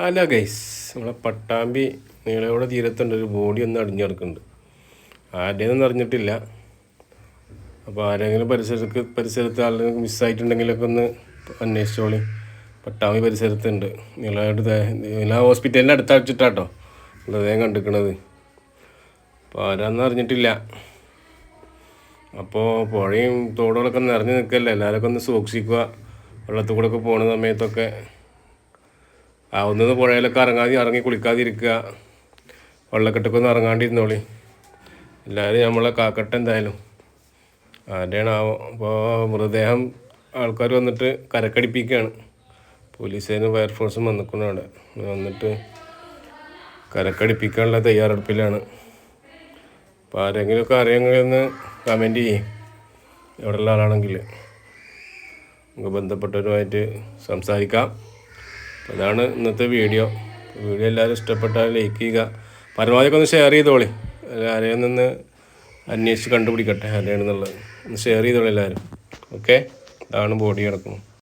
അല്ല ഗൈസ്, നമ്മളെ പട്ടാമ്പി നീളയോടെ തീരത്തുണ്ട് ഒരു ബോഡി ഒന്ന് അടിഞ്ഞു കിടക്കുന്നുണ്ട്. ആരുടെയൊന്നും അറിഞ്ഞിട്ടില്ല. അപ്പോൾ ആരെങ്കിലും പരിസരത്ത് ആരെങ്കിലും മിസ്സായിട്ടുണ്ടെങ്കിലൊക്കെ ഒന്ന് അന്വേഷിച്ചോളി. പട്ടാമ്പി പരിസരത്തുണ്ട്. നീള ഹോസ്പിറ്റലിൻ്റെ അടുത്ത് വെച്ചിട്ടാട്ടോ മൃതദേഹം കണ്ടിരിക്കണത്. അപ്പോൾ ആരാന്നും അറിഞ്ഞിട്ടില്ല. അപ്പോൾ പുഴയും തോടുകളൊക്കെ നിറഞ്ഞു നിൽക്കല്ലേ, എല്ലാവരൊക്കെ ഒന്ന് സൂക്ഷിക്കുക. വെള്ളത്തിൽ കൂടെ ഒക്കെ പോകുന്ന സമയത്തൊക്കെ ആവുന്നത് പുഴയിലൊക്കെ ഇറങ്ങി കുളിക്കാതിരിക്കുക. വെള്ളക്കെട്ടൊക്കെ ഒന്ന് ഇറങ്ങാണ്ടിരുന്നോളി. എല്ലാവരും നമ്മളെ കാക്കട്ടെ. എന്തായാലും ആരുടെയാണ് അപ്പോൾ മൃതദേഹം ആൾക്കാർ വന്നിട്ട് കരക്കടിപ്പിക്കുകയാണ്. പോലീസുകാരും ഫയർഫോഴ്സും വന്നിട്ടുണ്ട്. അവിടെ വന്നിട്ട് കരക്കടിപ്പിക്കാനുള്ള തയ്യാറെടുപ്പിലാണ്. അപ്പോൾ ആരെങ്കിലുമൊക്കെ അറിയാമെങ്കിൽ ഒന്ന് കമൻറ്റ് ചെയ്യും. എവിടെയുള്ള ആളാണെങ്കിൽ നമുക്ക് ബന്ധപ്പെട്ടവരുമായിട്ട് സംസാരിക്കാം. അതാണ് ഇന്നത്തെ വീഡിയോ. എല്ലാവരും ഇഷ്ടപ്പെട്ടാൽ ലൈക്ക് ചെയ്യുക. പരമാവധി ഒന്ന് ഷെയർ ചെയ്തോളി. ആരെയും നിന്ന് അന്വേഷിച്ച് കണ്ടുപിടിക്കട്ടെ ആരെയാണെന്നുള്ളത്. ഒന്ന് ഷെയർ ചെയ്തോളി എല്ലാവരും. ഓക്കെ, ഇതാണ് ബോഡി കിടക്കുന്നത്.